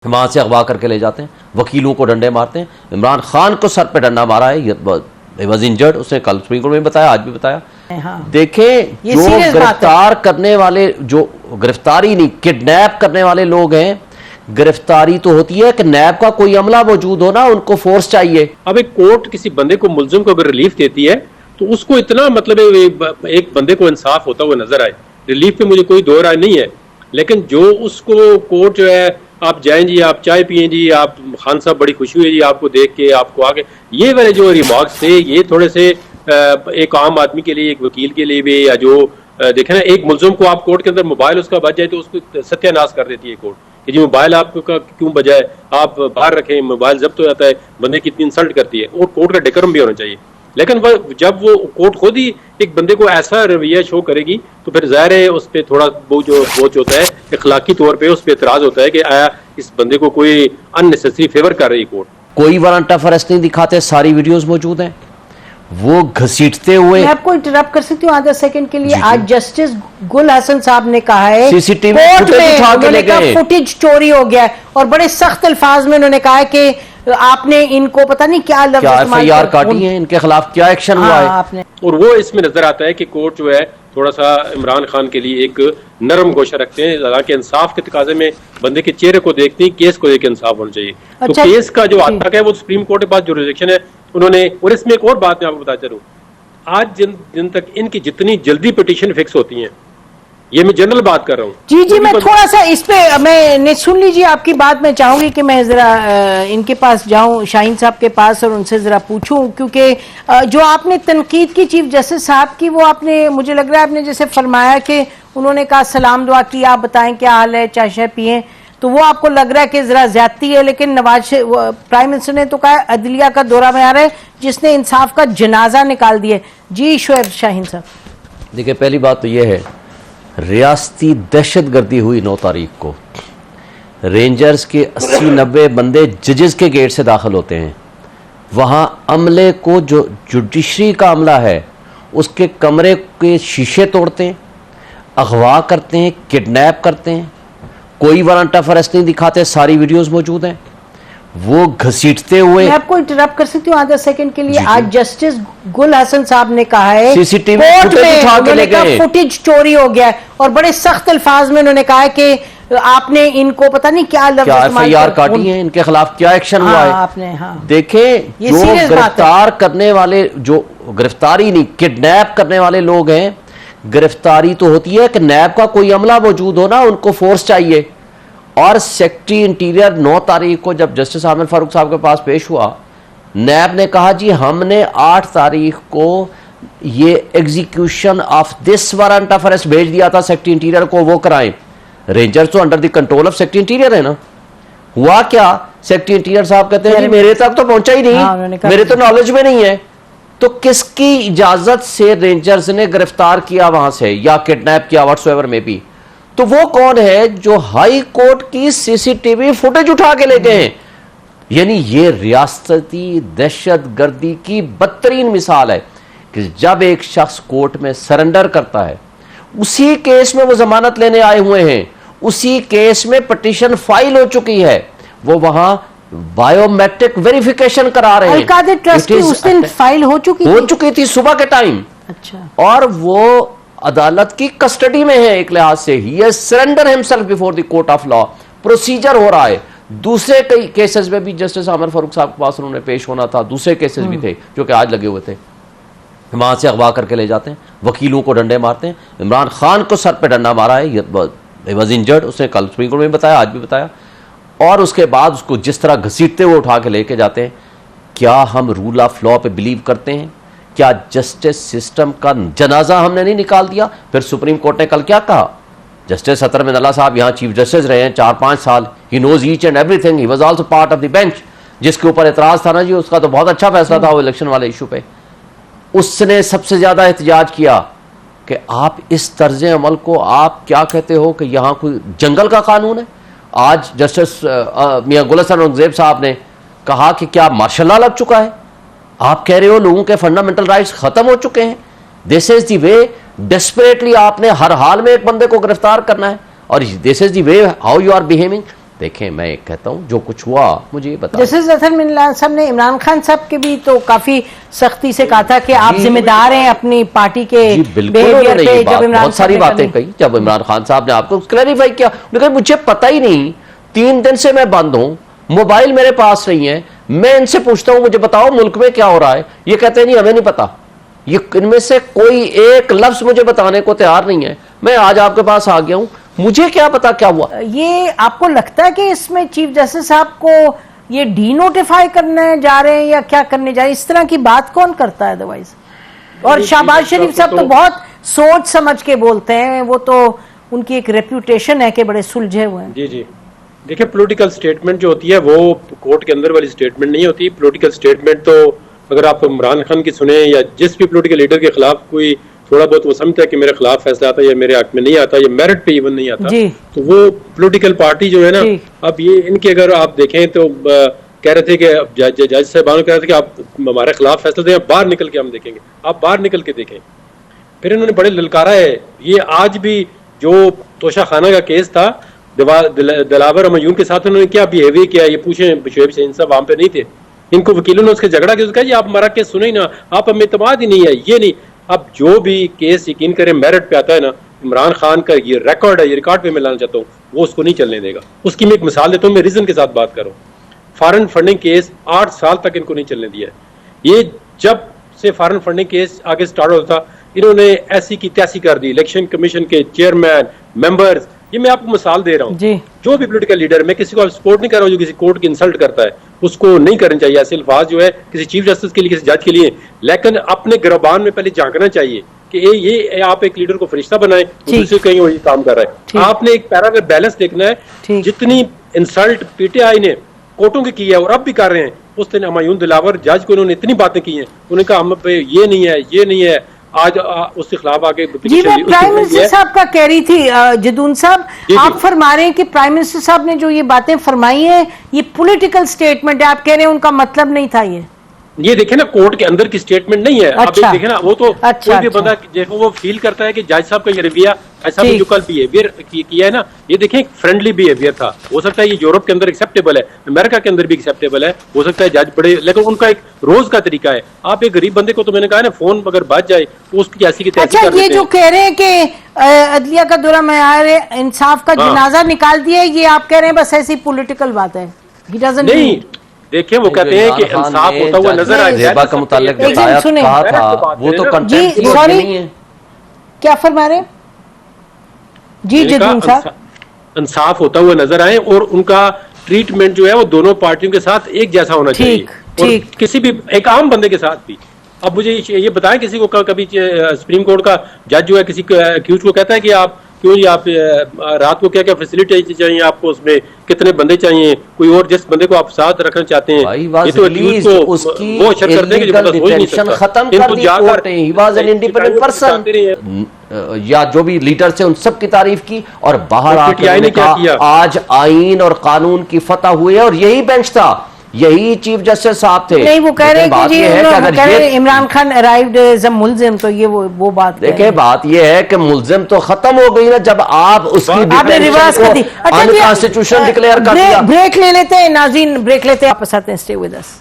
वहां से अगवा करके ले जाते हैं, वकीलों को डंडे मारते हैं। इमरान खान को सर पे डंडा मारा है, ही वाज इंजर्ड, उसने कल सुप्रीम कोर्ट में बताया, आज भी बताया। हाँ। देखें, जो गिरफ्तार करने वाले, जो गिरफ्तारी नहीं किडनैप करने वाले लोग हैं, गिरफ्तारी तो होती है कि नैब का कोई अमला मौजूद हो ना, उनको फोर्स चाहिए। अब एक कोर्ट किसी बंदे को, मुलजिम को अगर रिलीफ देती है तो उसको इतना मतलब एक बंदे को इंसाफ होता हुआ नजर आए, रिलीफ पे मुझे कोई दो राय नहीं है, लेकिन जो उसको कोर्ट जो है, आप जाएं जी, आप चाय पिए जी, आप खान साहब बड़ी खुशी हुई जी आपको देख के, आपको आगे, ये वाले जो रिमार्क्स थे, ये थोड़े से एक आम आदमी के लिए, एक वकील के लिए भी, या जो देखे ना, एक मुलजिम को आप कोर्ट के अंदर मोबाइल उसका बच जाए तो उसको सत्यानाश कर देती है कोर्ट कि जी मोबाइल आपका क्यों बजाए, आप बाहर रखें, मोबाइल जब्त हो जाता है, बंदे की इतनी इंसल्ट करती है, और कोर्ट का डेकोरम भी होना चाहिए। लेकिन वह जब वो कोर्ट खुद ही एक बंदे को ऐसा रवैया शो करेगी तो फिर जाहिर है उस पर थोड़ा वो जो बोझ होता है, इखलाकी तौर पे उस पर एतराज होता है कि आया इस बंदे को कोई अननेसेसरी फेवर कर रही कोर्ट। कोई वारंट ऑफ अरेस्ट नहीं दिखाते, सारी वीडियोस मौजूद हैं, वो घसीटते हुए। मैं आपको इंटरप्ट कर सकती हूँ आधा सेकंड के लिए? आज जस्टिस गुल हसन साहब ने कहा है सीसीटीवी फुटेज चोरी हो गया है, और बड़े सख्त अल्फाज में उन्होंने कहा है कि आपने इनको पता नहीं क्या लफ्ज़ एफआईआर काटी है, इनके खिलाफ क्या एक्शन हुआ है आपने। और वो इसमें नजर आता है कि कोर्ट जो है थोड़ा सा इमरान खान के लिए एक नरम गोशा रखते हैं, हालांकि इंसाफ के तकाजे में बंदे के चेहरे को देखते हैं, केस को देख के इंसाफ होना चाहिए। अच्छा, तो केस का जो आता है वो सुप्रीम कोर्ट के पास जो जुरिडिक्शन है उन्होंने, और इसमें एक और बात मैं आपको बताता चलूं, आज जिन तक इनकी जितनी जल्दी पिटीशन फिक्स होती हैं, ये मैं जनरल बात कर रहा हूँ। जी, मैं थोड़ा सा इस पे मैं सुन लीजिए आपकी बात। मैं चाहूंगी कि मैं जरा इनके पास जाऊं, शाहीन साहब के पास, और उनसे जरा पूछूं, क्योंकि जो आपने तनकीद की चीफ जस्टिस साहब की, वो आपने, मुझे लग रहा है आपने जैसे फरमाया कि उन्होंने कहा सलाम दुआ की, आप बताएं क्या हाल है, चाय शाय पिए, तो वो आपको लग रहा है कि जरा ज्यादती है। लेकिन प्राइम मिनिस्टर ने तो कहा अदलिया का दौरा में आ रहा है जिसने इंसाफ का जनाजा निकाल दिया। जी शोएब शाहीन साहब। देखिए, पहली बात तो यह है, रियासती दहशतगर्दी हुई 9 तारीख को। रेंजर्स के 80-90 बंदे जजेस के गेट से दाखिल होते हैं, वहां अमले को, जो जुडिशरी का अमला है, उसके कमरे के शीशे तोड़ते हैं, अगवा करते हैं, किडनैप करते हैं, कोई वारंट ऑफ अरेस्ट नहीं दिखाते, सारी वीडियोस मौजूद हैं, वो घसीटते हुए। मैं आपको इंटरप्ट कर सकती हूँ आधा सेकंड के लिए? आज जस्टिस गुल हसन साहब ने कहा है सीसीटीवी फुटेज चोरी हो गया है, और बड़े सख्त अल्फाज में उन्होंने कहा है कि आपने इनको पता नहीं क्या लफ्ज़ एफआईआर काटी है, इनके खिलाफ क्या एक्शन हुआ है आपने। देखें, जो गिरफ्तार करने वाले, जो गिरफ्तारी नहीं किडनैप करने वाले लोग हैं, गिरफ्तारी तो होती है कि नैब का कोई अमला मौजूद हो ना, उनको फोर्स चाहिए। और सेक्रेटरी इंटीरियर 9 तारीख को जब जस्टिस आमिर फारूक साहब के पास पेश हुआ, नैब ने कहा जी हमने 8 तारीख को ये execution of this warrant of arrest भेज दिया था सेक्रेटरी इंटीरियर को, वो कराएं। रेंजर्स तो under the control of secretary interior है ना। हुआ क्या, सेक्रेटरी इंटीरियर साहब कहते हैं मेरे तक तो पहुंचा ही नहीं, मेरे तो नॉलेज में नहीं है। तो किसकी इजाजत से रेंजर्स ने गिरफ्तार किया वहां से, या किडनैप किया, व्हाट्सएवर में भी? तो वो कौन है जो हाई कोर्ट की सीसीटीवी फुटेज उठा के ले गए हैं? यानी ये रियासती दहशतगर्दी की बदतरीन मिसाल है कि जब एक शख्स कोर्ट में सरेंडर करता है, उसी केस में वो जमानत लेने आए हुए हैं, उसी केस में पिटीशन फाइल हो चुकी है, वो वहां बायोमेट्रिक वेरिफिकेशन करा रहे हैं। अलकादर ट्रस्ट की उस दिन फाइल हो चुकी थी सुबह के टाइम। अच्छा। और वो अदालत की कस्टडी में है एक लिहाज से, he has surrender himself before the court of law. Procedure हो रहा है। दूसरे कई केसेस में भी जस्टिस आमिर फारूक साहब के पास उन्होंने पेश होना था, दूसरे केसेस भी थे जो कि आज लगे हुए थे, वहां से अगवा करके ले जाते हैं, वकीलों को डंडे मारते हैं। इमरान खान को सर पे डंडा मारा है, ही वाज इंजर्ड, उसने कल सुप्रीम कोर्ट में बताया, आज भी बताया। और उसके बाद उसको जिस तरह घसीटते हुए उठा के लेके जाते हैं। क्या हम रूल ऑफ लॉ पे बिलीव करते हैं? क्या जस्टिस सिस्टम का जनाजा हमने नहीं निकाल दिया? फिर सुप्रीम कोर्ट ने कल क्या कहा, जस्टिस सतर मिनल्ला साहब यहाँ चीफ जस्टिस रहे हैं 4-5 साल, he knows each and everything, he was also part of the bench. जिसके ऊपर एतराज था ना जी, उसका तो बहुत अच्छा फैसला था वो इलेक्शन वाले इशू पे, उसने सबसे ज्यादा एहतजाज किया कि आप इस तर्ज अमल को आप क्या कहते हो कि यहाँ कोई जंगल का कानून है। आज जस्टिस मियां गुल हसन औरंगजेब साहब ने कहा कि क्या मार्शल लॉ लग चुका है? आप कह रहे हो लोगों के फंडामेंटल राइट्स खत्म हो चुके हैं। This is the way, desperately आपने हर हाल में एक बंदे को गिरफ्तार करना है, और this is the way how you are behaving. देखें, मैं कहता हूं जो कुछ हुआ मुझे बता। जस्टिस अतहर मिल्ला साहब ने इमरान खान साहब के भी तो काफी सख्ती से कहा था कि आप जिम्मेदार हैं अपनी पार्टी के बिल्कुल बहुत सारी बातें कही। जब इमरान खान साहब ने आपको क्लैरिफाई किया, उन्होंने कहा मुझे पता ही नहीं, 3 दिन से मैं बंद हूं, मोबाइल मेरे पास नहीं है, मैं इनसे पूछता हूं मुझे बताओ मुल्क में क्या हो रहा है, ये कहते हैं नहीं हमें नहीं पता। ये इनमें से कोई एक लफ्ज मुझे बताने को तैयार नहीं है। मैं आज आपके पास आ गया हूं, मुझे क्या पता क्या हुआ। ये आपको लगता है कि इसमें चीफ जस्टिस साहब को ये डीनोटिफाई करने जा रहे हैं या क्या करने जा रहे हैं? इस तरह की बात कौन करता है अदरवाइज? और शहबाज शरीफ साहब तो बहुत सोच समझ के बोलते हैं, वो तो उनकी एक रेप्यूटेशन है कि बड़े सुलझे हुए हैं। जी जी, देखिए पॉलिटिकल स्टेटमेंट जो होती है वो कोर्ट के अंदर वाली स्टेटमेंट नहीं होती। पॉलिटिकल स्टेटमेंट तो अगर आप इमरान खान की सुने या जिस भी पॉलिटिकल लीडर के खिलाफ कोई थोड़ा बहुत वो समझता है कि मेरे खिलाफ फैसला आता है या मेरे हक में नहीं आता या मेरिट पे इवन नहीं आता, तो वो पॉलिटिकल पार्टी जो है ना, अब ये इनके अगर आप देखें तो कह रहे थे कि जज साहबान कह रहे थे कि आप हमारे खिलाफ फैसला दें, बाहर निकल के हम देखेंगे। आप बाहर निकल के देखें। फिर इन्होंने बड़े ललकारा है। ये आज भी जो तोशा खाना का केस था दिलावर हमयून के साथ उन्होंने क्या बिहेवियर किया, ये पूछे शोएब हुसैन साहब वहां पे नहीं थे। इनको वकीलों ने उसके झगड़ा किया, कहा जी आप हमारा केस सुने ही ना, आप हमें इत्मीनान ही नहीं है, ये नहीं। अब जो भी केस यकीन करें मेरिट पे आता है ना, इमरान खान का ये रिकॉर्ड है, ये रिकॉर्ड पे मैं लाना चाहता हूँ, वो उसको नहीं चलने देगा। उसकी मैं एक मिसाल देता हूँ, मैं रीजन के साथ बात करूँ। फॉरेन फंडिंग केस 8 साल तक इनको नहीं चलने दिया है। ये जब से फॉरेन फंडिंग केस आगे स्टार्ट होता था, इन्होंने ऐसी की तैसी कर दी। इलेक्शन कमीशन के चेयरमैन, मेंबर्स, ये मैं आपको मिसाल दे रहा हूँ। जो भी पॉलिटिकल लीडर, मैं किसी को सपोर्ट नहीं कर रहा हूँ जो किसी कोर्ट की इंसल्ट करता है, उसको नहीं करनी चाहिए ऐसे अल्फाज जो है किसी चीफ जस्टिस के लिए, किसी जज के लिए। लेकिन अपने गिरबान में पहले झांकना चाहिए कि ये आप एक लीडर को फरिश्ता बनाए, दूसरे कहीं वही काम कर रहा है। आपने एक पैराग्राफ बैलेंस देखना है। जितनी इंसल्ट पीटीआई ने कोर्टों की है और अब भी कर रहे हैं, उस दिन हमयून दिलावर जज को इन्होंने इतनी बातें की हैं, उन्होंने कहा हम पे ये नहीं है, ये नहीं है। आज उसके खिलाफ आके जी मैं प्राइम मिनिस्टर साहब का कह रही थी जदून साहब, आप फरमा रहे हैं कि प्राइम मिनिस्टर साहब ने जो ये बातें फरमाई हैं ये पॉलिटिकल स्टेटमेंट है, आप कह रहे हैं उनका मतलब नहीं था ये देखे ना कोर्ट के अंदर की स्टेटमेंट नहीं है। अच्छा, आप देखे ना, वो तो कोई भी बंदा देखो वो फील करता है कि जज साहब का ये रवैया, जज साहब ने जो कल बिहेवियर किया है ना, ये देखें फ्रेंडली बिहेवियर था। हो सकता है ये यूरोप के अंदर एक्सेप्टेबल है, अमेरिका के अंदर भी एक्सेप्टेबल है, हो सकता है जज बड़े, लेकिन उनका एक रोज का तरीका है। आप एक गरीब बंदे को, तो मैंने कहा ना, फोन अगर बच जाए तो उसकी ऐसी की तैसी कर देते हैं। ये जो कह रहे हैं कि अदलिया का दौरा मेयार इंसाफ का जनाजा निकाल दिया, ये आप कह रहे हैं बस ऐसी पॉलिटिकल बात है? नहीं, देखिए वो कहते हैं कि इंसाफ होता हुआ नजर आए। ज़ेबा का मुताल्लिक बताया था, वो तो कंटेंट नहीं है। क्या फरमा रहे हैं जी जदून साहब? इंसाफ होता हुआ नजर आए और उनका ट्रीटमेंट जो है वो दोनों पार्टियों के साथ एक जैसा होना चाहिए, और किसी भी एक आम बंदे के साथ भी। अब मुझे ये बताएं, किसी को कभी सुप्रीम कोर्ट का जज जो है किसी अक्यूज को कहता है कि आप क्यों जी, आप रात को क्या क्या फैसिलिटी चाहिए आपको, उसमें कितने बंदे चाहिए, कोई और जिस बंदे को आप साथ रखना चाहते हैं, ये तो अक्यूज को वो शक करते हैं कि बंदा सोच नहीं सकता। खत्म कर दी कोर्ट ने, he was an independent person, या जो भी लीडर थे उन सब की तारीफ की, और बाहर आके ने कहा आज आईन और कानून की फतह हुई है, और यही बेंच था, यही चीफ जस्टिस साहब थे। नहीं, वो कह रहे हैं कि जी Imran Khan arrived as a मुल्जिम, तो ये वो बात देखिए, बात ये है कि मुल्जिम तो खत्म हो गई ना जब आप उसकी रिवर्स कर दी, अनकॉन्स्टिट्यूशनल डिक्लेयर कर दिया। ब्रेक ले लेते हैं नाज़रीन, ब्रेक लेते हैं, वापस आते हैं, स्टे विद अस।